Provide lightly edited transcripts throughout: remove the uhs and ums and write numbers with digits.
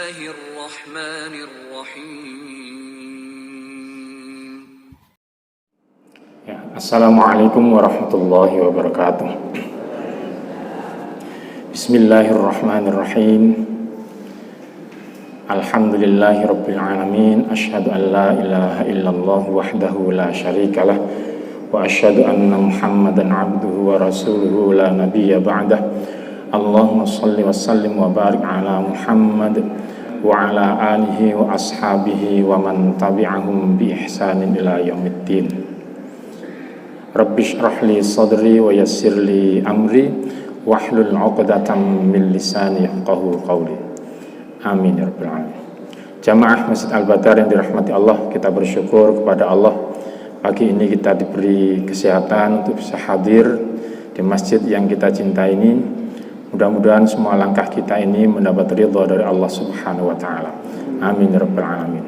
Bismillahirrahmanirrahim. Ya, Assalamualaikum warahmatullahi wabarakatuh. Bismillahirrahmanirrahim. Alhamdulillahi rabbil alamin. Asyhadu an la ilaha illallah wahdahu la syarikalah wa asyhadu anna Muhammadan abduhu wa rasuluhu la nabiyya ba'dah. Allahumma shalli wa sallim wa barik ala Muhammad wa ala alihi wa ashabihi wa man tabi'ahum bi ihsanin ila yaumiddin. Rabbi shrah li sadri wa yassir li amri wahlul 'uqdatam min lisani yafqahu qawli. Amin ya rabbal alamin. Jamaah Masjid Al-Badar yang dirahmati Allah, kita bersyukur kepada Allah pagi ini kita diberi kesehatan untuk bisa hadir di masjid yang kita cintai ini. Mudah-mudahan semua langkah kita ini mendapat ridha dari Allah Subhanahu wa taala. Amin ya rabbal alamin.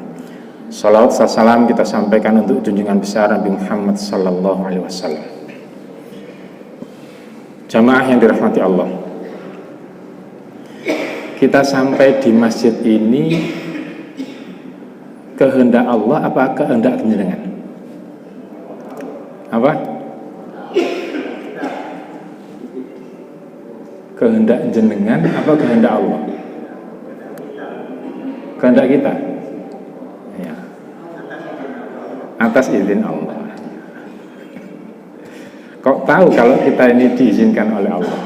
Salawat dan salam kita sampaikan untuk junjungan besar Nabi Muhammad sallallahu alaihi wasallam. Jamaah yang dirahmati Allah, kita sampai di masjid ini kehendak Allah apa kehendak jenengan? Apa? Kehendak jenengan apa kehendak Allah? Kehendak kita. Ya. Atas izin Allah. Kok tahu kalau kita ini diizinkan oleh Allah?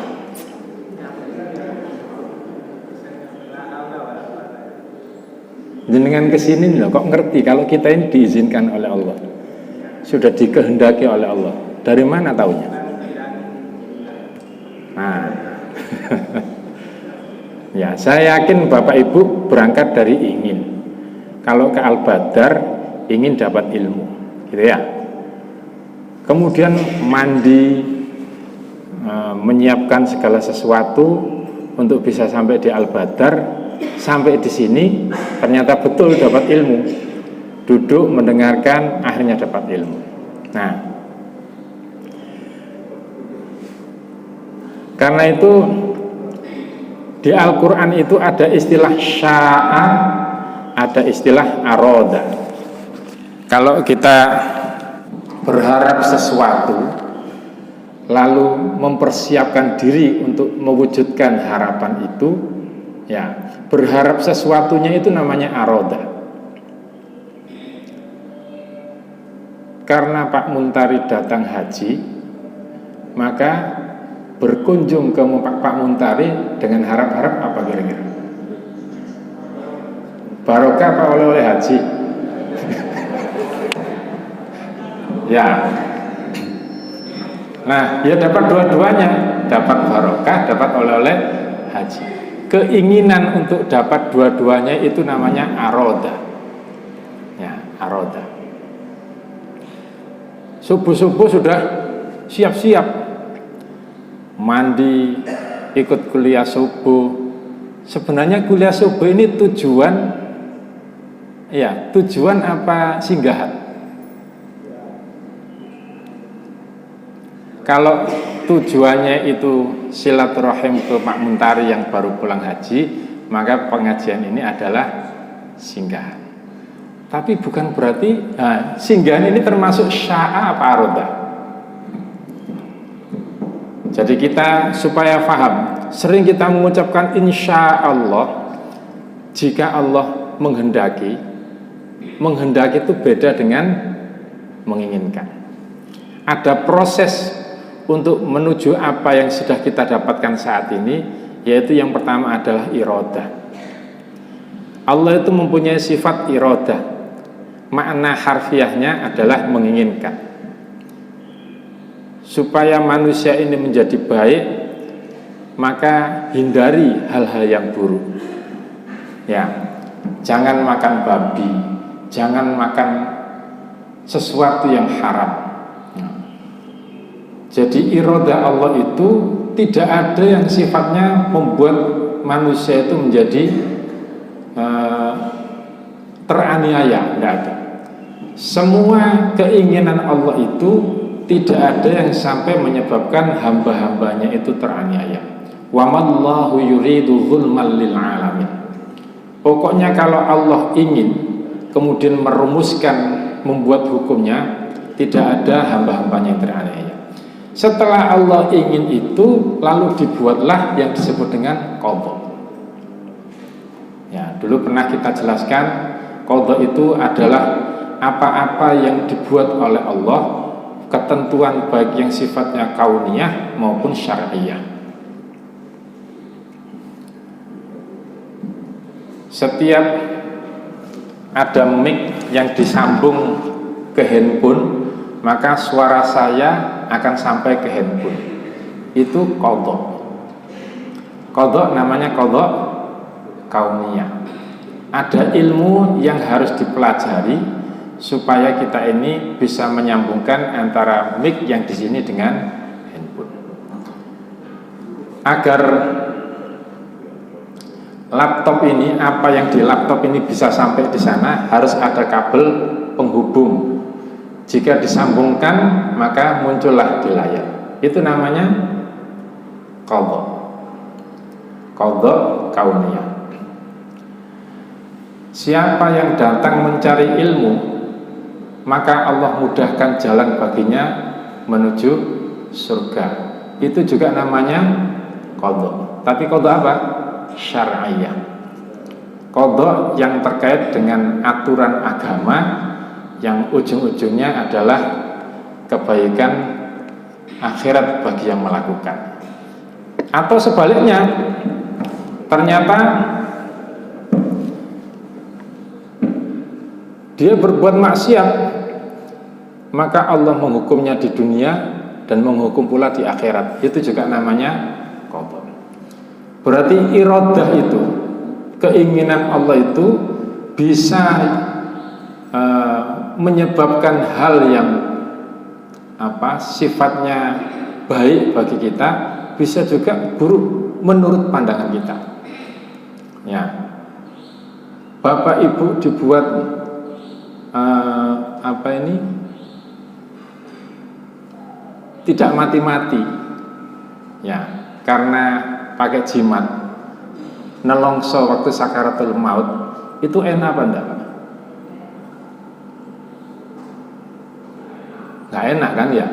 Jenengan kesini loh, kok ngerti kalau kita ini diizinkan oleh Allah, sudah dikehendaki oleh Allah. Dari mana taunya? Nah, ya saya yakin Bapak Ibu berangkat dari ingin. Kalau ke Al-Badar ingin dapat ilmu, gitu ya. Kemudian mandi, menyiapkan segala sesuatu untuk bisa sampai di Al-Badar. Sampai di sini ternyata betul dapat ilmu, duduk mendengarkan akhirnya dapat ilmu. Nah, karena itu di Al-Quran itu ada istilah sya'a, ada istilah aroda. Kalau kita berharap sesuatu lalu mempersiapkan diri untuk mewujudkan harapan itu, ya, berharap sesuatunya itu namanya aroda. Karena Pak Muntari datang haji, maka berkunjung ke Pak Muntari dengan harap-harap apa kira-kira? Barokah apa oleh-oleh haji? Ya. Nah, ya dapat dua-duanya, dapat barokah, dapat oleh-oleh haji. Keinginan untuk dapat dua-duanya itu namanya aroda. Ya, aroda. Subuh-subuh sudah siap-siap mandi, ikut kuliah subuh. Sebenarnya kuliah subuh ini tujuan apa singgahan? Kalau tujuannya itu silaturahim ke Pak Muntari yang baru pulang haji, maka pengajian ini adalah singgahan. Tapi bukan berarti singgahan ini termasuk sya'a apa aroda. Jadi kita supaya paham, sering kita mengucapkan insya Allah. Jika Allah menghendaki itu beda dengan menginginkan. Ada proses untuk menuju apa yang sudah kita dapatkan saat ini, yaitu yang pertama adalah irodah. Allah itu mempunyai sifat irodah. Makna harfiahnya adalah menginginkan. Supaya manusia ini menjadi baik, maka hindari hal-hal yang buruk. Ya, jangan makan babi, jangan makan sesuatu yang haram. Jadi iroda Allah itu tidak ada yang sifatnya membuat manusia itu menjadi teraniaya, tidak ada. Semua keinginan Allah itu tidak ada yang sampai menyebabkan hamba-hambanya itu teraniaya. Wa mallahu yuridu zulman lil alamin. Pokoknya kalau Allah ingin kemudian merumuskan, membuat hukumnya, tidak ada hamba-hambanya yang teraniaya. Setelah Allah ingin itu, lalu dibuatlah yang disebut dengan qadha. Ya, dulu pernah kita jelaskan, qadha itu adalah apa-apa yang dibuat oleh Allah, ketentuan baik yang sifatnya kauniyah maupun syar'iyah. Setiap ada mic yang disambung ke handphone, maka suara saya akan sampai ke handphone. Itu qadha. Qadha namanya qadha kauniyah. Ada ilmu yang harus dipelajari supaya kita ini bisa menyambungkan antara mic yang di sini dengan handphone. Agar laptop ini, apa yang di laptop ini bisa sampai di sana, harus ada kabel penghubung. Jika disambungkan, maka muncullah di layar. Itu namanya qadha. Qadha kauniyah. Siapa yang datang mencari ilmu, maka Allah mudahkan jalan baginya menuju surga. Itu juga namanya qadha. Tapi qadha apa? Syar'iyah. Qadha yang terkait dengan aturan agama, yang ujung-ujungnya adalah kebaikan akhirat bagi yang melakukan. Atau sebaliknya, ternyata dia berbuat maksiat, maka Allah menghukumnya di dunia dan menghukum pula di akhirat. Itu juga namanya qadha. Berarti iradah itu, keinginan Allah itu bisa menyebabkan hal yang sifatnya baik bagi kita, bisa juga buruk menurut pandangan kita. Ya, bapak ibu dibuat tidak mati-mati, ya, karena pakai jimat, nelongso waktu sakaratul maut, itu enak apa enggak? Nggak enak kan ya?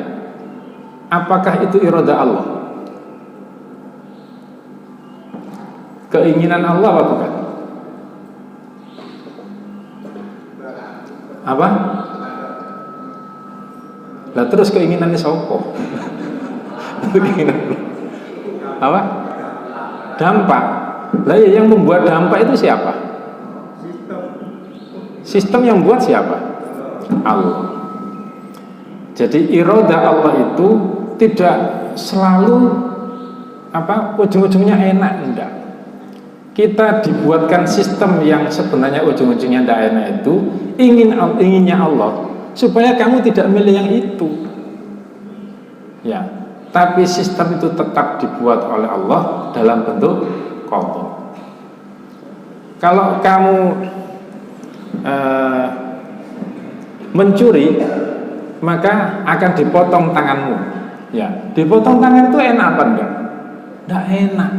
Apakah itu iradah Allah? Keinginan Allah apa bukan? Apa? Lah terus keinginannya sopo? Apa? Dampak. Lah ya, yang membuat dampak itu siapa? Sistem yang buat siapa? Allah. Jadi iradah Allah itu tidak selalu ujung-ujungnya enak, enggak. Kita dibuatkan sistem yang sebenarnya ujung-ujungnya tidak enak itu inginnya Allah supaya kamu tidak milih yang itu. Ya, tapi sistem itu tetap dibuat oleh Allah dalam bentuk qadha. Kalau kamu mencuri, maka akan dipotong tanganmu. Ya, dipotong tangan itu enak apa enggak? Enggak enak.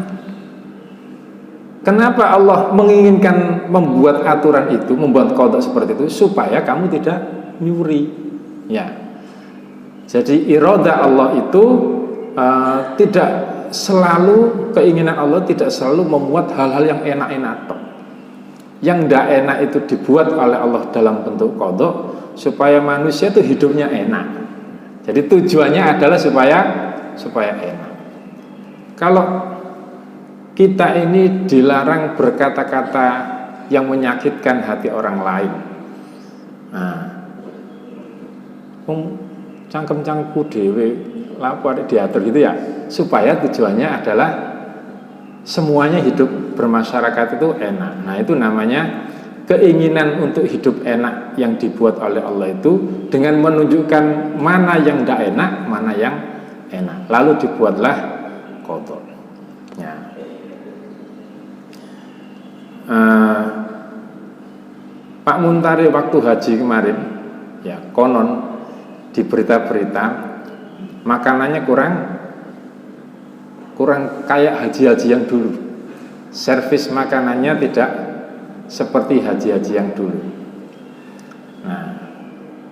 Kenapa Allah menginginkan membuat aturan itu, membuat qadha seperti itu supaya kamu tidak nyuri? Ya. Jadi iradah Allah itu tidak selalu, keinginan Allah tidak selalu memuat hal-hal yang enak-enak. Yang tidak enak itu dibuat oleh Allah dalam bentuk qadha supaya manusia itu hidupnya enak. Jadi tujuannya adalah supaya enak. Kalau kita ini dilarang berkata-kata yang menyakitkan hati orang lain, cangkem-cangku dewe lapor diatur gitu ya, supaya tujuannya adalah semuanya hidup bermasyarakat itu enak. Nah, itu namanya keinginan untuk hidup enak yang dibuat oleh Allah itu dengan menunjukkan mana yang tidak enak, mana yang enak. Lalu dibuatlah qadha. Ya. Pak Muntari waktu haji kemarin, ya konon di berita-berita makanannya kurang kayak haji-haji yang dulu. Servis makanannya tidak seperti haji-haji yang dulu. Nah,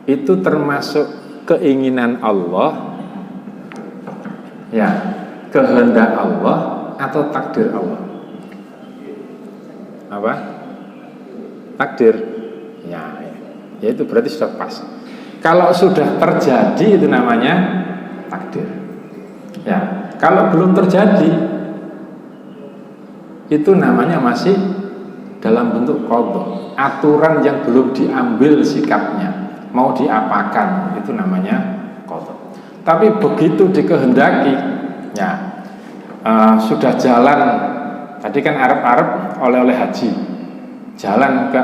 itu termasuk keinginan Allah, ya, kehendak Allah atau takdir Allah. Apa? Takdir. Ya, itu berarti sudah pas. Kalau sudah terjadi itu namanya takdir. Ya, kalau belum terjadi itu namanya masih dalam bentuk qadha, aturan yang belum diambil sikapnya, mau diapakan, itu namanya qadha. Tapi begitu dikehendaki, ya, sudah jalan. Tadi kan Arab oleh haji, jalan ke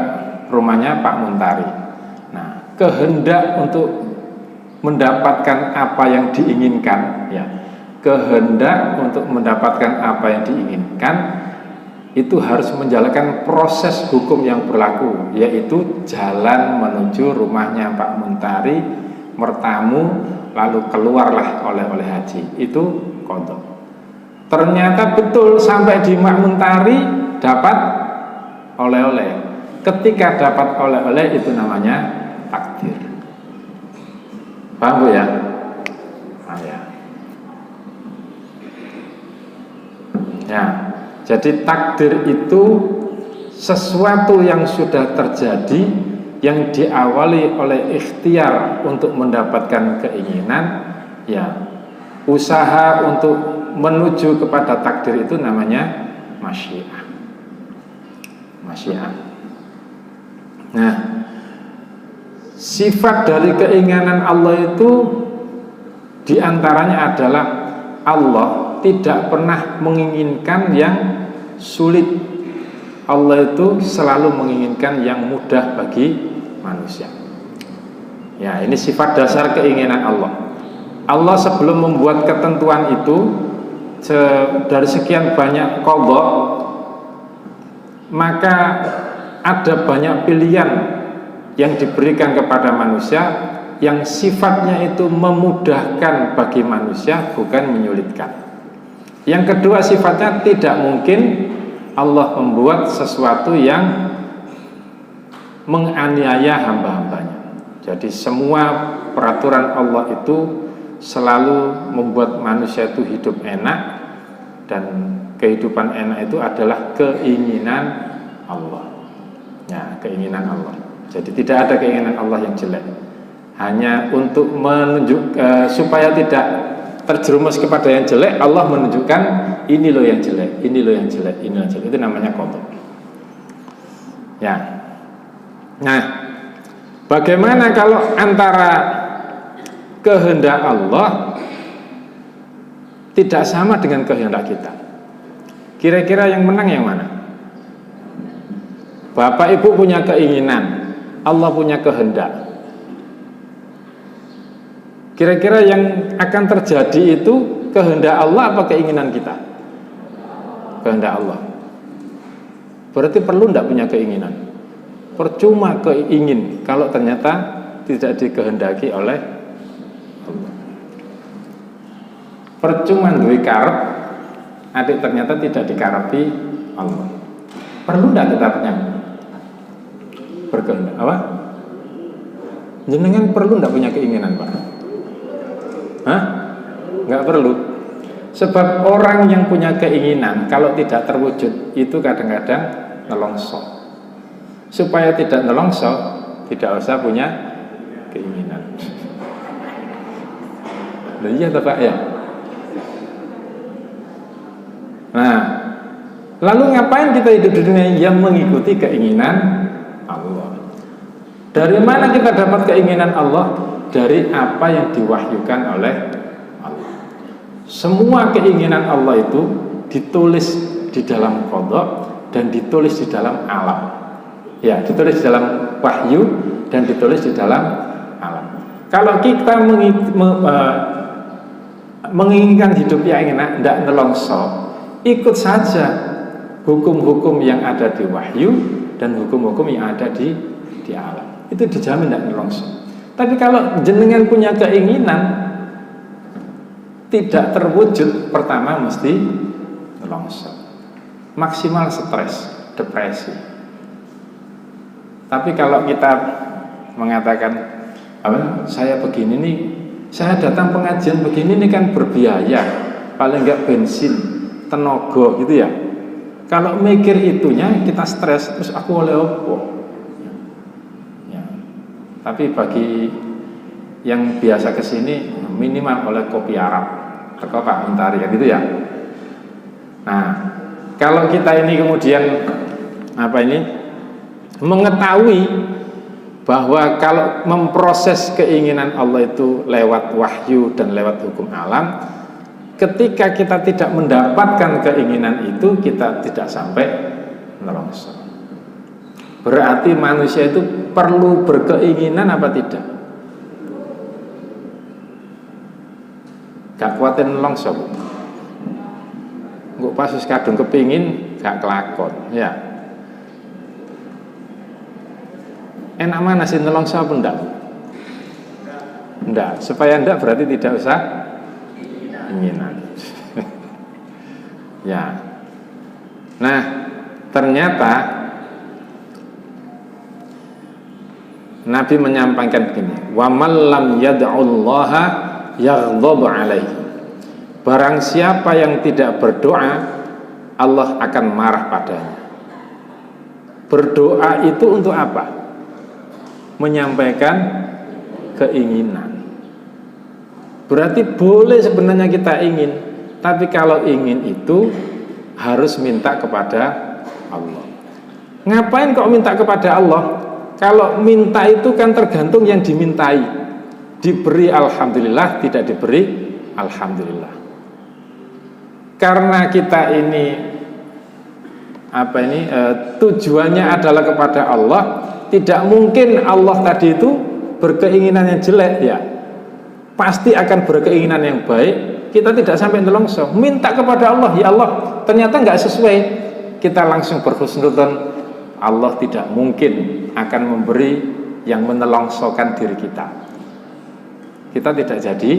rumahnya Pak Muntari. Nah, kehendak untuk mendapatkan apa yang diinginkan, ya, kehendak untuk mendapatkan apa yang diinginkan itu harus menjalankan proses hukum yang berlaku, yaitu jalan menuju rumahnya Pak Muntari, bertamu, lalu keluarlah oleh haji. Itu qadha. Ternyata betul sampai di Pak Muntari dapat oleh-oleh. Ketika dapat oleh-oleh itu namanya takdir. Paham Bu ya? Ya. Ya. Jadi takdir itu sesuatu yang sudah terjadi, yang diawali oleh ikhtiar untuk mendapatkan keinginan, ya, usaha untuk menuju kepada takdir itu namanya masyiah. Masyiah. Nah, sifat dari keinginan Allah itu diantaranya adalah Allah tidak pernah menginginkan yang sulit. Allah itu selalu menginginkan yang mudah bagi manusia. Ya, ini sifat dasar keinginan Allah. Allah sebelum membuat ketentuan itu dari sekian banyak qadha, maka ada banyak pilihan yang diberikan kepada manusia yang sifatnya itu memudahkan bagi manusia, bukan menyulitkan. Yang kedua, sifatnya tidak mungkin Allah membuat sesuatu yang menganiaya hamba-hambanya. Jadi semua peraturan Allah itu selalu membuat manusia itu hidup enak, dan kehidupan enak itu adalah keinginan Allah. Ya, keinginan Allah. Jadi tidak ada keinginan Allah yang jelek. Hanya untuk menunjuk supaya tidak terjerumus kepada yang jelek, Allah menunjukkan ini loh yang jelek, ini loh yang jelek, ini loh yang jelek. Itu namanya qadha. Ya. Nah, bagaimana kalau antara kehendak Allah tidak sama dengan kehendak kita? Kira-kira yang menang yang mana? Bapak Ibu punya keinginan, Allah punya kehendak. Kira-kira yang akan terjadi itu kehendak Allah apa keinginan kita? Kehendak Allah. Berarti perlu tidak punya keinginan? Percuma keingin kalau ternyata tidak dikehendaki oleh Allah. Percuma duwe karep adik ternyata tidak dikarepi Allah. Perlu tidak kita punya berkehendak? Apa? Jenengan perlu tidak punya keinginan, Pak? Hah? Nggak perlu. Sebab orang yang punya keinginan kalau tidak terwujud itu kadang-kadang nelongso. Supaya tidak nelongso, tidak usah punya keinginan. Nah, iya Pak ya. Nah, lalu ngapain kita hidup di dunia yang mengikuti keinginan Allah? Dari mana kita dapat keinginan Allah? Dari apa yang diwahyukan oleh Allah. Semua keinginan Allah itu ditulis di dalam qadha dan ditulis di dalam alam. Ya, ditulis di dalam wahyu dan ditulis di dalam alam. Kalau kita menginginkan hidup yang enak, tidak nelongso, ikut saja hukum-hukum yang ada di wahyu dan hukum-hukum yang ada di alam. Itu dijamin tidak nelongso. Tapi kalau jenengan punya keinginan tidak terwujud, pertama mesti nelongso, maksimal stres, depresi. Tapi kalau kita mengatakan saya begini nih, saya datang pengajian begini nih kan berbiaya, paling enggak bensin, tenaga gitu ya. Kalau mikir itunya kita stres, terus aku oleh apa? Ya. Tapi bagi yang biasa kesini minimal oleh kopi Arab, teko Pak Mentari kan gitu ya. Nah, kalau kita ini kemudian mengetahui bahwa kalau memproses keinginan Allah itu lewat wahyu dan lewat hukum alam, ketika kita tidak mendapatkan keinginan itu, kita tidak sampai nelongso. Berarti manusia itu perlu berkeinginan apa tidak? Gak kuatin nelongso, Bu. Nggak pas kadung kepingin gak kelakon, ya. Enak mana sih nelongso apa enggak? Enggak, supaya enggak berarti tidak usah keinginan. Ya. Nah, ternyata Nabi menyampaikan begini, wa man lam yad'ullaha yaghdhabu alaihi. Barang siapa yang tidak berdoa, Allah akan marah padanya. Berdoa itu untuk apa? Menyampaikan keinginan. Berarti boleh sebenarnya kita ingin, tapi kalau ingin itu harus minta kepada Allah. Ngapain kok minta kepada Allah? Kalau minta itu kan tergantung yang dimintai. Diberi alhamdulillah, tidak diberi alhamdulillah. Karena kita ini tujuannya adalah kepada Allah, tidak mungkin Allah tadi itu berkeinginan yang jelek ya. Pasti akan berkeinginan yang baik. Kita tidak sampai nelongso, minta kepada Allah, ya Allah, ternyata nggak sesuai, kita langsung berhusnudzon, Allah tidak mungkin akan memberi yang menelongsokan diri kita. Kita tidak jadi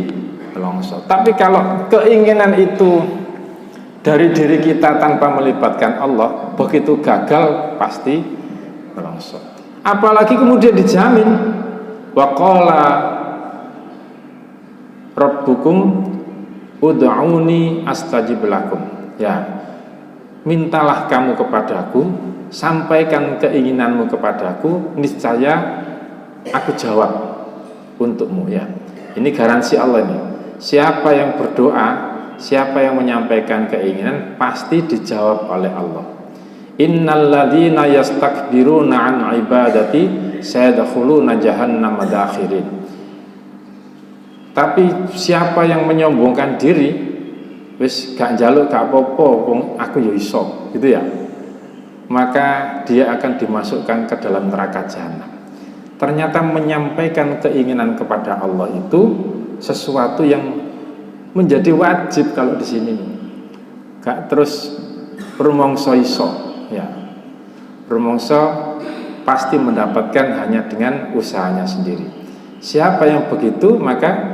nelongso. Tapi kalau keinginan itu dari diri kita tanpa melibatkan Allah, begitu gagal pasti nelongso. Apalagi kemudian dijamin, wa qala rabbukum ud'uni astajib lakum. Ya, mintalah kamu kepadaku, sampaikan keinginanmu kepadaku, niscaya aku jawab untukmu. Ya, ini garansi Allah ini. Siapa yang berdoa, siapa yang menyampaikan keinginan, pasti dijawab oleh Allah. Innal ladzina yastakbiruna an ibadati sayadkhuluna jahannama dakhirin. Tapi siapa yang menyombongkan diri, wis gak njaluk gak apa-apa, wong aku ya iso, gitu ya, maka dia akan dimasukkan ke dalam neraka jahanam. Ternyata menyampaikan keinginan kepada Allah itu sesuatu yang menjadi wajib kalau di sini. Gak terus rumangsa iso, ya. Rumangsa pasti mendapatkan hanya dengan usahanya sendiri. Siapa yang begitu, maka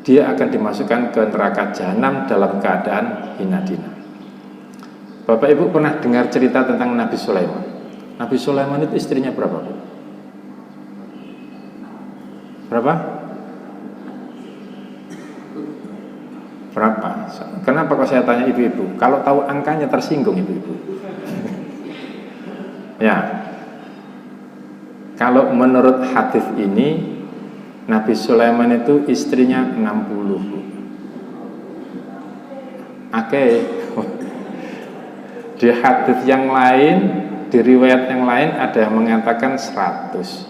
dia akan dimasukkan ke neraka jahanam dalam keadaan hina dina. Bapak Ibu pernah dengar cerita tentang Nabi Sulaiman? Nabi Sulaiman itu istrinya berapa, Bu? Berapa? Berapa? Kenapa kok saya tanya ibu-ibu? Kalau tahu angkanya tersinggung ibu-ibu. Ya. Kalau menurut hadis ini, Nabi Sulaiman itu istrinya 60. Oke. Di hadis yang lain, di riwayat yang lain ada yang mengatakan 100.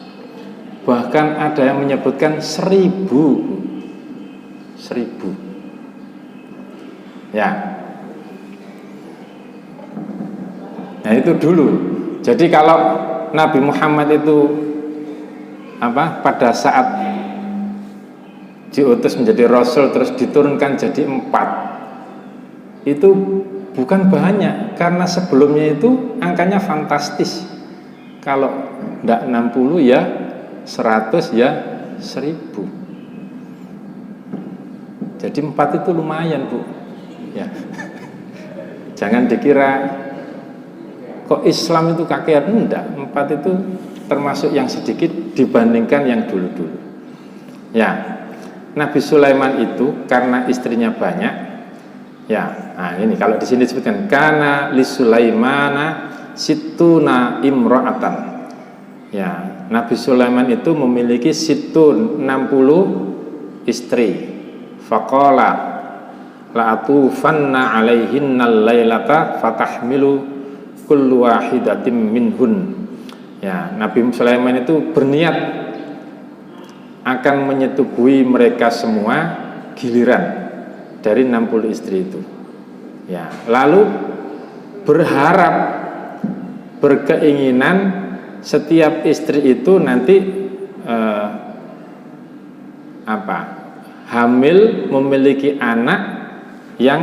Bahkan ada yang menyebutkan 1000. 1000. Ya. Nah itu dulu. Jadi kalau Nabi Muhammad itu pada saat diutus menjadi Rasul terus diturunkan jadi 4, itu bukan banyak, karena sebelumnya itu angkanya fantastis. Kalau tidak 60 ya 100 ya 1000. Jadi 4 itu lumayan, Bu. Ya. Jangan dikira kok Islam itu kakean, enggak. 4 itu termasuk yang sedikit dibandingkan yang dulu-dulu. Ya, Nabi Sulaiman itu karena istrinya banyak. Ya, nah ini kalau di sini disebutkan kana li Sulaimana situna imra'atan. Ya, Nabi Sulaiman itu memiliki situn 60 istri. Faqala la atufanna alaihinnal lailata fatahmilu kullu wahidatin minhun. Ya, Nabi Sulaiman itu berniat akan menyetubuhi mereka semua giliran dari 60 istri itu. Ya, lalu berharap, berkeinginan setiap istri itu nanti hamil, memiliki anak yang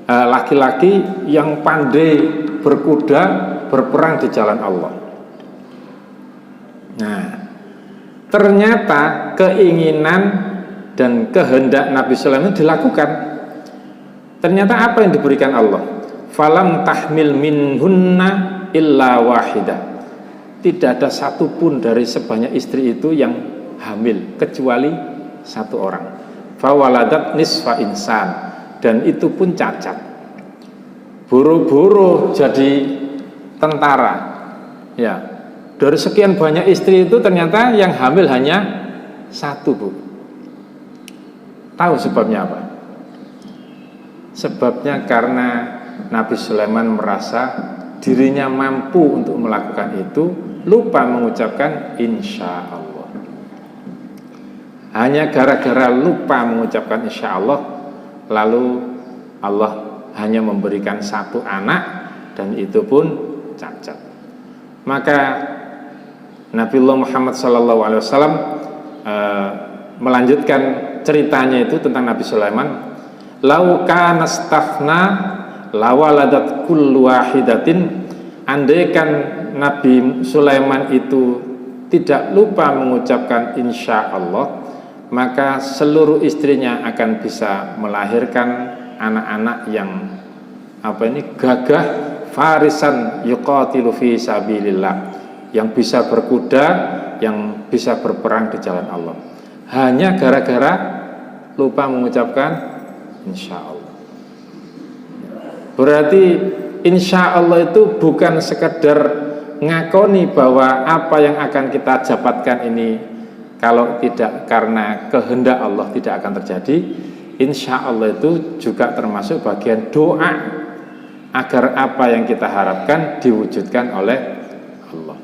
laki-laki yang pandai berkuda, berperang di jalan Allah. Nah, ternyata keinginan dan kehendak Nabi Sulaiman dilakukan. Ternyata apa yang diberikan Allah? Falam tahmil minhunna illa wahidah. Tidak ada satupun dari sebanyak istri itu yang hamil kecuali satu orang. Fawaladat nisfa insan, dan itu pun cacat. Buru-buru jadi tentara. Ya, dari sekian banyak istri itu ternyata yang hamil hanya satu, Bu. Tahu sebabnya apa? Sebabnya karena Nabi Sulaiman merasa dirinya mampu untuk melakukan itu, lupa mengucapkan insya Allah. Hanya gara-gara lupa mengucapkan insya Allah, lalu Allah hanya memberikan satu anak, dan itu pun cacat. Maka Nabiullah Muhammad SAW melanjutkan ceritanya itu tentang Nabi Sulaiman. Lau kana staghna lawaladat kullu wahidatin. Andaikan Nabi Sulaiman itu tidak lupa mengucapkan insya Allah, maka seluruh istrinya akan bisa melahirkan anak-anak yang gagah, farisan yuqatilu fi sabilillah, yang bisa berkuda, yang bisa berperang di jalan Allah. Hanya gara-gara lupa mengucapkan insya Allah. Berarti insya Allah itu bukan sekedar ngakoni bahwa apa yang akan kita dapatkan ini kalau tidak karena kehendak Allah tidak akan terjadi. Insya Allah itu juga termasuk bagian doa agar apa yang kita harapkan diwujudkan oleh Allah.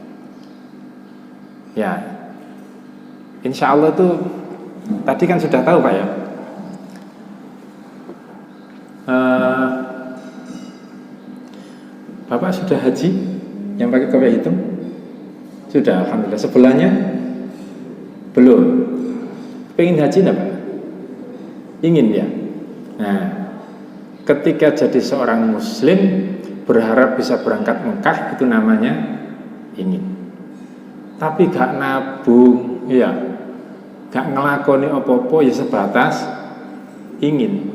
Ya, insya Allah itu tadi kan sudah tahu Pak ya. Bapak sudah haji yang pakai kopiah hitam? Sudah, alhamdulillah. Sebelahnya belum. Pengen haji enggak Pak? Ingin ya. Nah, ketika jadi seorang muslim berharap bisa berangkat Mekah, itu namanya ingin. Tapi gak nabung, ya, gak ngelakoni opo-opo, ya sebatas ingin.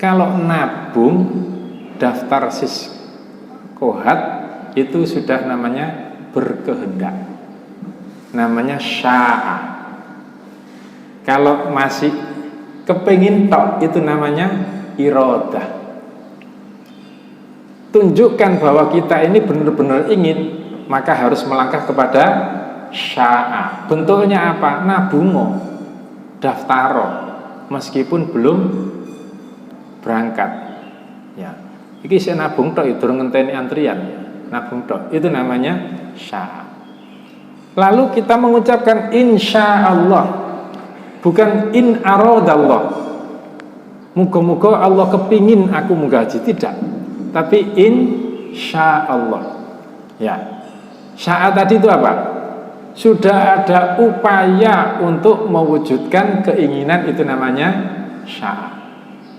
Kalau nabung, daftar Kohat itu sudah namanya berkehendak, namanya sya'a. Kalau masih kepengin tok, itu namanya iradah. Tunjukkan bahwa kita ini benar-benar ingin, maka harus melangkah kepada sya'a. Bentuknya apa? Nabungo, daftaro, meskipun belum berangkat. Ya. Iki saya nabung tok, itu ngenteni antrian, nabung tok, itu namanya sya'a. Lalu kita mengucapkan insya Allah, bukan in aradallah. Muga-muga Allah kepingin aku menggaji, tidak. Tapi insya Allah. Ya, sya'a tadi itu apa? Sudah ada upaya untuk mewujudkan keinginan, itu namanya sya'a.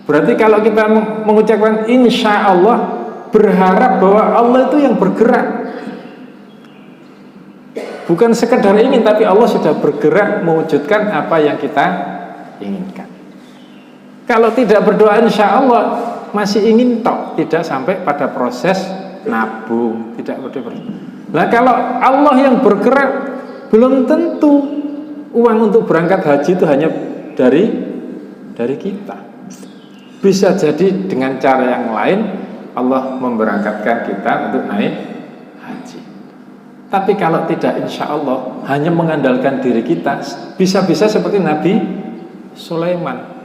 Berarti kalau kita mengucapkan insya Allah, berharap bahwa Allah itu yang bergerak, bukan sekedar ingin, tapi Allah sudah bergerak mewujudkan apa yang kita inginkan. Kalau tidak berdoa insya Allah, masih ingin tok, tidak sampai pada proses nabung, tidak berdoa. Nah kalau Allah yang bergerak, belum tentu uang untuk berangkat haji itu hanya dari kita. Bisa jadi dengan cara yang lain Allah memberangkatkan kita untuk naik haji. Tapi kalau tidak, insya Allah hanya mengandalkan diri kita, bisa-bisa seperti Nabi Sulaiman.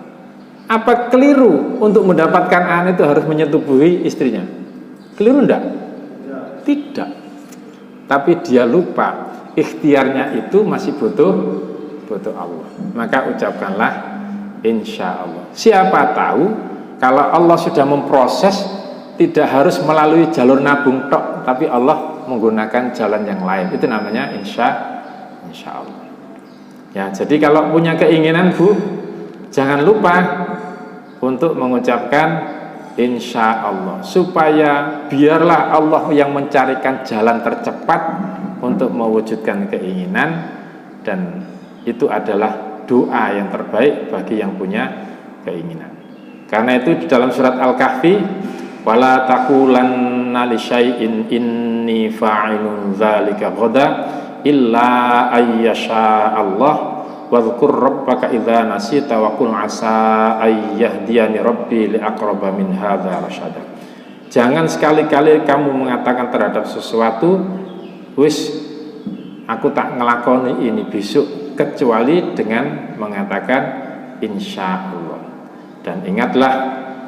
Apa keliru untuk mendapatkan anak itu harus menyetubuhi istrinya? Keliru enggak? Tidak. Tapi dia lupa ikhtiarnya itu masih butuh Allah. Maka ucapkanlah insya Allah. Siapa tahu kalau Allah sudah memproses, tidak harus melalui jalur nabung tok, tapi Allah menggunakan jalan yang lain. Itu namanya insya Allah. Ya, jadi kalau punya keinginan Bu, jangan lupa untuk mengucapkan insya Allah, supaya biarlah Allah yang mencarikan jalan tercepat untuk mewujudkan keinginan, dan itu adalah doa yang terbaik bagi yang punya keinginan. Karena itu di dalam surat Al-Kahfi, wala taqulanna li syai'in inni fa'ilun dzalika ghada illa ayyasha Allah wadhkur rabbaka idza nasita wa qul asa ayyahdiyani rabbi li aqraba min hadza rasyada. Jangan sekali-kali kamu mengatakan terhadap sesuatu, wis aku tak ngelakoni ini besok, kecuali dengan mengatakan insya Allah. Dan ingatlah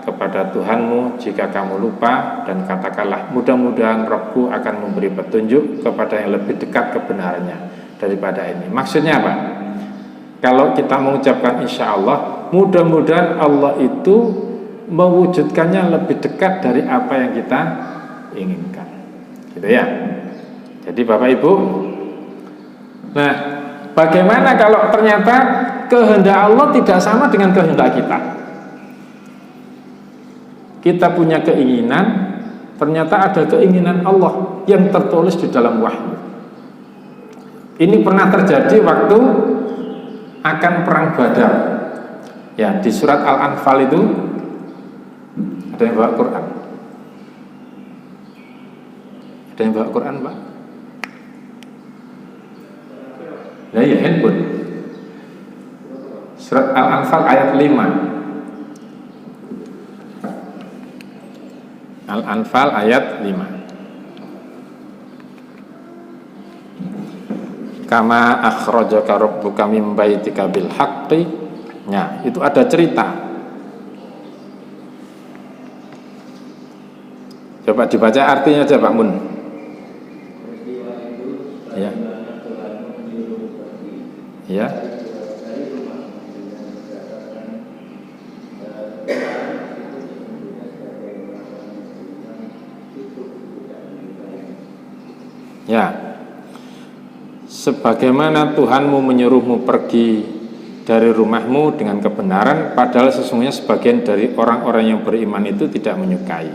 kepada Tuhanmu jika kamu lupa, dan katakanlah mudah-mudahan Rabbku akan memberi petunjuk kepada yang lebih dekat kebenarannya daripada ini. Maksudnya apa? Kalau kita mengucapkan insya Allah, mudah-mudahan Allah itu mewujudkannya lebih dekat dari apa yang kita inginkan, gitu ya. Jadi Bapak Ibu, nah bagaimana kalau ternyata kehendak Allah tidak sama dengan kehendak kita? Kita punya keinginan, ternyata ada keinginan Allah yang tertulis di dalam wahyu. Ini pernah terjadi waktu akan perang Badar. Ya, di surat Al-Anfal itu ada yang bawa Quran. Ada yang bawa Quran, Pak? Nah, ya handphone. Surat Al-Anfal ayat 5. Al-Anfal ayat 5. Kama akhrajaka rabbuka min baitika bil haqqi. Nah, itu ada cerita. Coba dibaca artinya aja Pak Mun. Ya. Ya. Ya, sebagaimana Tuhanmu menyuruhmu pergi dari rumahmu dengan kebenaran, padahal sesungguhnya sebagian dari orang-orang yang beriman itu tidak menyukai.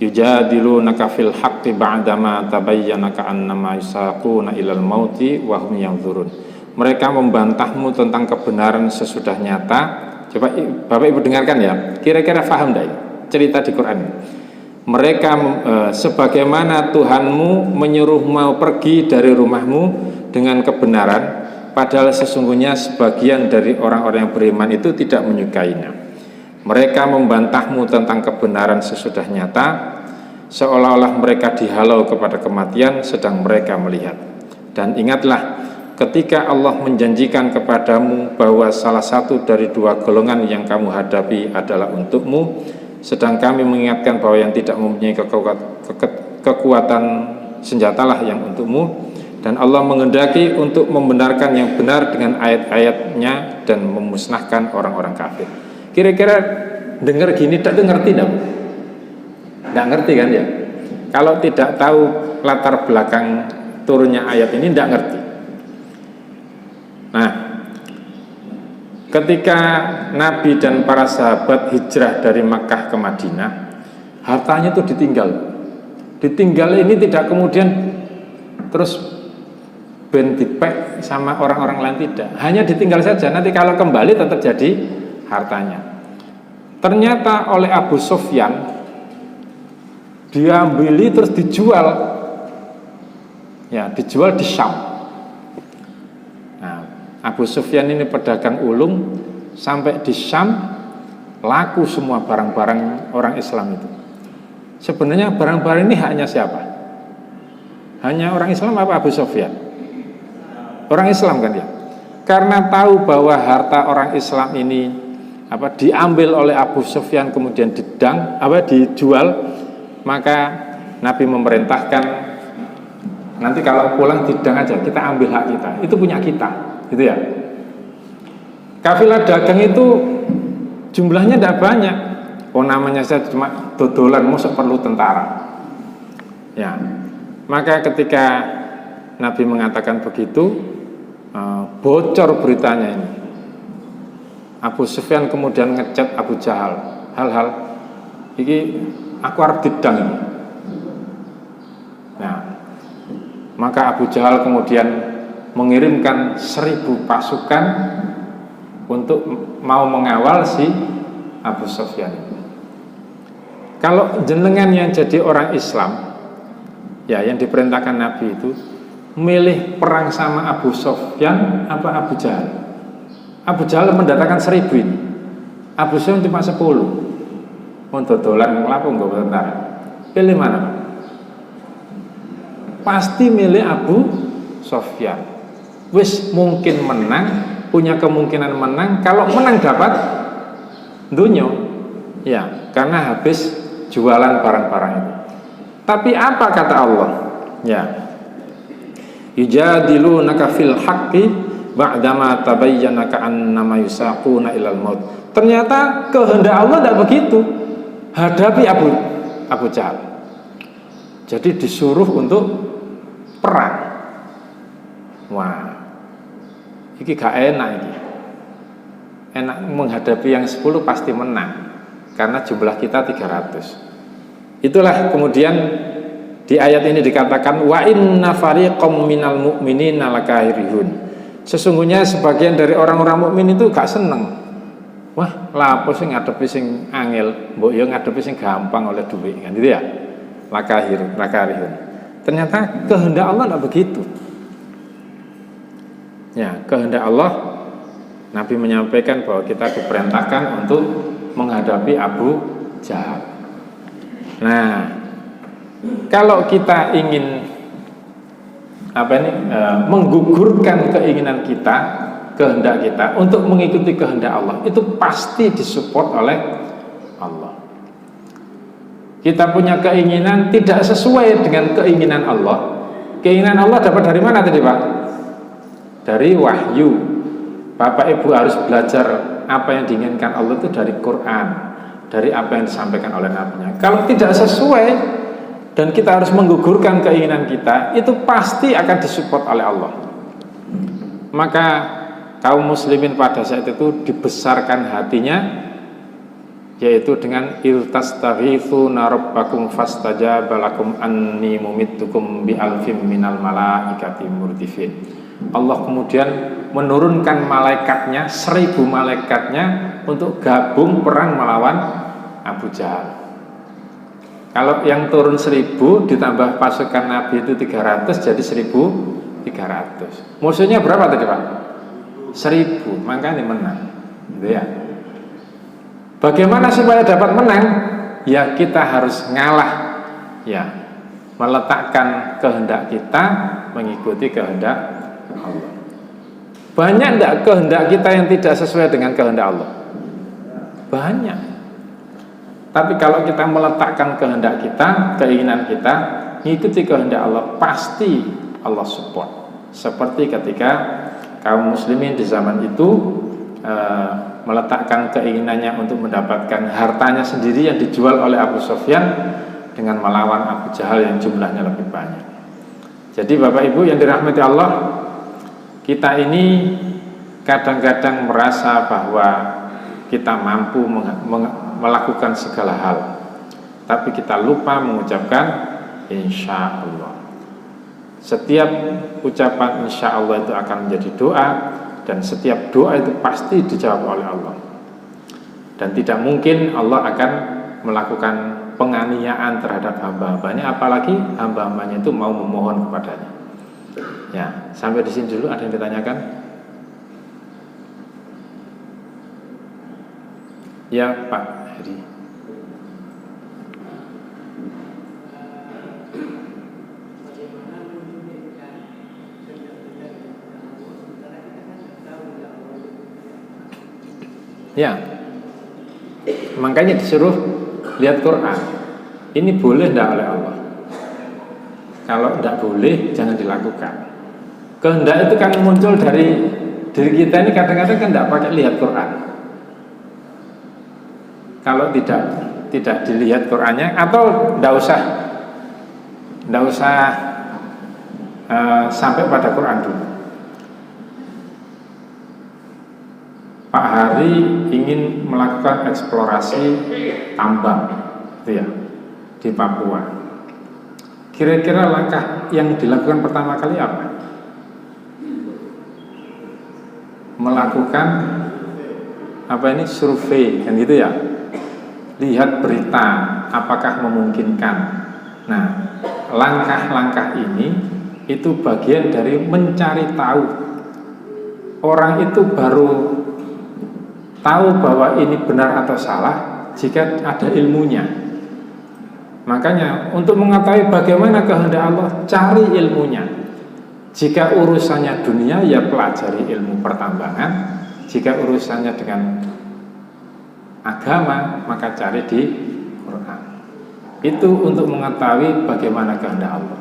Yujadilunaka fil haqqi ba'dama tabayyana ka'annama yusaquna ilal mauti wa hum yanzurun. Mereka membantahmu tentang kebenaran sesudah nyata. Coba Bapak Ibu dengarkan ya, kira-kira paham enggak ini cerita di Quran ini? Mereka sebagaimana Tuhanmu menyuruh mau pergi dari rumahmu dengan kebenaran, padahal sesungguhnya sebagian dari orang-orang yang beriman itu tidak menyukainya. Mereka membantahmu tentang kebenaran sesudah nyata, seolah-olah mereka dihalau kepada kematian sedang mereka melihat. Dan ingatlah ketika Allah menjanjikan kepadamu bahwa salah satu dari dua golongan yang kamu hadapi adalah untukmu, sedang kami mengingatkan bahwa yang tidak mempunyai kekuatan senjatalah yang untukmu, dan Allah menghendaki untuk membenarkan yang benar dengan ayat-ayatnya dan memusnahkan orang-orang kafir. Kira-kira dengar gini tak ngerti enggak? Enggak ngerti kan ya? Kalau tidak tahu latar belakang turunnya ayat ini enggak ngerti. Nah, ketika Nabi dan para sahabat hijrah dari Makkah ke Madinah, hartanya itu ditinggal. Ditinggal ini tidak kemudian terus ben dipek sama orang-orang lain, tidak. Hanya ditinggal saja, nanti kalau kembali tetap jadi hartanya. Ternyata oleh Abu Sufyan diambili terus dijual Ya, dijual di Syam. Nah, Abu Sufyan ini pedagang ulung, sampai di Syam laku semua barang-barang orang Islam itu. Sebenarnya barang-barang ini haknya siapa? Hanya orang Islam apa Abu Sufyan? Orang Islam kan ya. Karena tahu bahwa harta orang Islam ini diambil oleh Abu Sufyan kemudian dijual, maka Nabi memerintahkan nanti kalau pulang didang aja, kita ambil hak kita, itu punya kita, gitu ya. Kafilah dagang itu jumlahnya tidak banyak. Namanya saya cuma dodolan, masa perlu tentara. Ya, maka ketika Nabi mengatakan begitu, bocor beritanya ini. Abu Sufyan kemudian ngechat Abu Jahal, hal-hal ini aku harus didang ini. Nah, maka Abu Jahal kemudian mengirimkan 1000 pasukan untuk mau mengawal si Abu Sufyan ini. Kalau jenengan yang jadi orang Islam, ya yang diperintahkan Nabi itu milih perang sama Abu Sufyan apa Abu Jahal? Abu Jahal mendatangkan 1000 ini, Abu Sufyan cuma 10. Untuk dolan ngelapo nggak tentara. Pilih mana? Pasti milih Abu Sufyan. Wis mungkin menang, punya kemungkinan menang. Kalau menang dapat dunia, ya karena habis jualan barang-barang itu. Tapi apa kata Allah? Ya, yujadilunaka fil haqqi ba'dama tabayyana ka'annama yusaquna ilal maut. Ternyata kehendak Allah tidak begitu. Hadapi Abu Jahal. Jadi disuruh untuk perang. Wah, ini gak enak ini. Enak menghadapi yang 10 pasti menang, karena jumlah kita 300. Itulah kemudian di ayat ini dikatakan wa inna fariqam minal mu'minina lakahirun. Sesungguhnya sebagian dari orang-orang mukmin itu gak seneng. Wah, lapo sing ngadepi sing angel, mbok yo ngadepi sing gampang oleh duit kan gitu ya. Lakahirun. Ternyata kehendak Allah tidak begitu. Ya, kehendak Allah, Nabi menyampaikan bahwa kita diperintahkan untuk menghadapi Abu Jahal. Nah, kalau kita ingin menggugurkan keinginan kita, kehendak kita untuk mengikuti kehendak Allah, itu pasti disupport oleh Allah. Kita punya keinginan tidak sesuai dengan keinginan Allah. Keinginan Allah dapat dari mana tadi Pak? Dari wahyu. Bapak Ibu harus belajar apa yang diinginkan Allah itu dari Quran, dari apa yang disampaikan oleh Nabi-Nya. Kalau tidak sesuai dan kita harus menggugurkan keinginan kita, itu pasti akan disupport oleh Allah. Maka kaum muslimin pada saat itu dibesarkan hatinya, yaitu dengan iltastaghithuna rabbakum fastajaba lakum anni mumittukum bi alfim minal malaikati murdifin. Allah kemudian menurunkan malaikatnya, 1000 malaikatnya untuk gabung perang melawan Abu Jahal. Kalau yang turun 1000 ditambah pasukan Nabi itu 300, jadi 1300. Musuhnya berapa tadi Pak? 1000, makanya menang, gitu ya. Bagaimana supaya dapat menang? Ya kita harus ngalah, ya, meletakkan kehendak kita mengikuti kehendak Allah. Banyak enggak kehendak kita yang tidak sesuai dengan kehendak Allah? Banyak. Tapi kalau kita meletakkan kehendak kita, keinginan kita mengikuti kehendak Allah, pasti Allah support. Seperti ketika kaum muslimin di zaman itu meletakkan keinginannya untuk mendapatkan hartanya sendiri yang dijual oleh Abu Sufyan dengan melawan Abu Jahal yang jumlahnya lebih banyak. Jadi Bapak Ibu yang dirahmati Allah, kita ini kadang-kadang merasa bahwa kita mampu melakukan segala hal, tapi kita lupa mengucapkan insya Allah. Setiap ucapan insya Allah itu akan menjadi doa, dan setiap doa itu pasti dijawab oleh Allah. Dan tidak mungkin Allah akan melakukan penganiayaan terhadap hamba-hambanya, apalagi hamba-hambanya itu mau memohon kepadanya. Ya, sampai di sini dulu. Ada yang ditanyakan? Ya, Pak Heri. Ya, makanya disuruh lihat Quran. Ini boleh tidak oleh Allah? Kalau tidak boleh, jangan dilakukan. Kehendak itu kan muncul dari diri kita ini, kadang-kadang kan tidak pakai lihat Quran. Kalau tidak dilihat Qurannya, atau tidak usah sampai pada Quran dulu. Pak Hari ingin melakukan eksplorasi tambang, gitu ya, di Papua. Kira-kira langkah yang dilakukan pertama kali apa? Melakukan survei, kan gitu ya. Lihat berita, apakah memungkinkan. Nah, langkah-langkah ini itu bagian dari mencari tahu. Orang itu baru tahu bahwa ini benar atau salah jika ada ilmunya. Makanya untuk mengetahui bagaimana kehendak Allah, cari ilmunya. Jika urusannya dunia, ya pelajari ilmu pertambangan. Jika urusannya dengan agama, maka cari di Quran. Itu untuk mengetahui bagaimana kehendak Allah.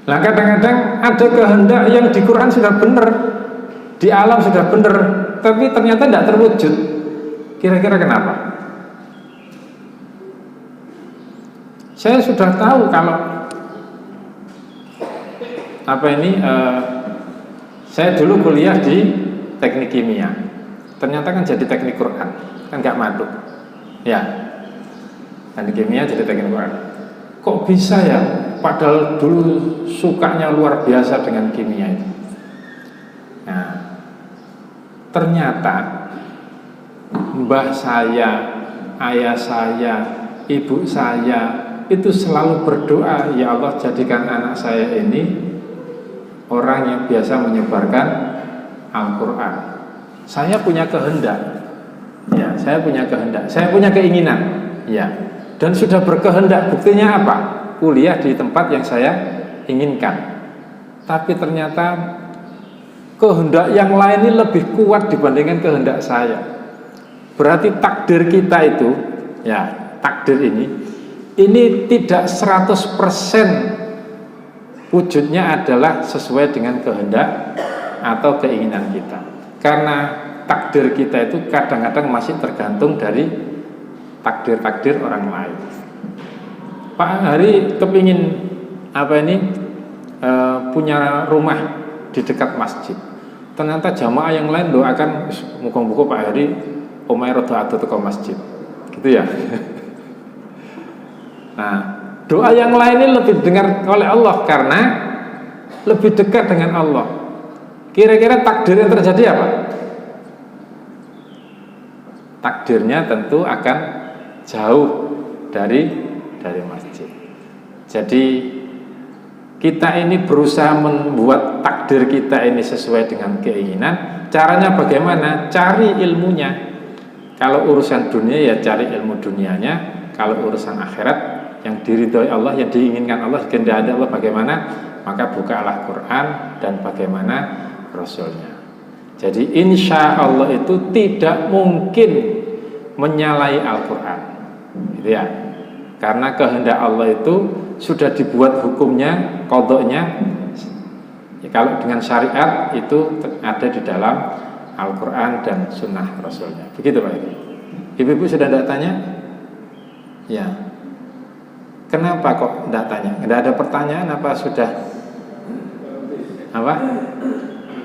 Nah, kadang-kadang ada kehendak yang di Quran sudah benar, di alam sudah benar, tapi ternyata tidak terwujud. Kira-kira kenapa? Saya sudah tahu kalau saya dulu kuliah di teknik kimia, ternyata kan jadi teknik Quran, kan nggak masuk. Ya, teknik kimia jadi teknik Quran. Kok bisa ya? Padahal dulu sukanya luar biasa dengan kimia itu. Nah, ternyata mbah saya, ayah saya, ibu saya itu selalu berdoa, ya Allah jadikan anak saya ini orang yang biasa menyebarkan Al-Quran. Saya punya kehendak, ya, saya punya kehendak, saya punya keinginan, ya, dan sudah berkehendak. Buktinya apa? Kuliah di tempat yang saya inginkan. Tapi ternyata kehendak yang lain ini lebih kuat dibandingkan kehendak saya. Berarti takdir kita itu, ya, takdir ini tidak 100% wujudnya adalah sesuai dengan kehendak atau keinginan kita. Karena takdir kita itu kadang-kadang masih tergantung dari takdir-takdir orang lain. Pak Hari kepingin punya rumah di dekat masjid. Ternyata jamaah yang lain doakan, muka-muka Pak Hari omahe rada ado teko masjid. Gitu ya. Nah, doa yang lain ini lebih didengar oleh Allah karena lebih dekat dengan Allah. Kira-kira takdir yang terjadi apa? Takdirnya tentu akan jauh dari masjid. Jadi kita ini berusaha membuat takdir kita ini sesuai dengan keinginan. Caranya bagaimana? Cari ilmunya. Kalau urusan dunia ya cari ilmu dunianya. Kalau urusan akhirat yang diridhoi Allah, yang diinginkan Allah, kehendaki Allah bagaimana, maka bukalah Quran dan bagaimana Rasulnya. Jadi insya Allah itu tidak mungkin menyalahi Al-Quran, gitu ya. Karena kehendak Allah itu sudah dibuat hukumnya, qadoknya. Ya, kalau dengan syariat itu ada di dalam Al-Quran dan Sunnah Rasulnya. Begitu Pak. Ibu-ibu sudah tidak tanya? Ya. Kenapa kok tidak tanya? Tidak ada pertanyaan apa sudah? Apa?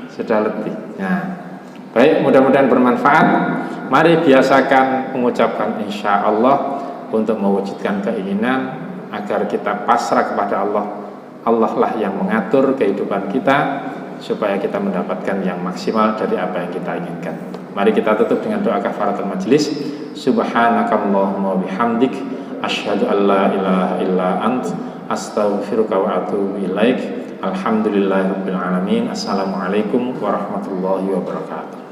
Sudah letih. Nah, baik, mudah-mudahan bermanfaat. Mari biasakan mengucapkan insya Allah untuk mewujudkan keinginan agar kita pasrah kepada Allah. Allah lah yang mengatur kehidupan kita supaya kita mendapatkan yang maksimal dari apa yang kita inginkan. Mari kita tutup dengan doa kafaratul majlis. Subhanakallahumma bihamdik asyhadu an la ilaha illa ant, astaghfiruka wa atubu ilaik. Alhamdulillahirabbil alamin. Assalamualaikum warahmatullahi wabarakatuh.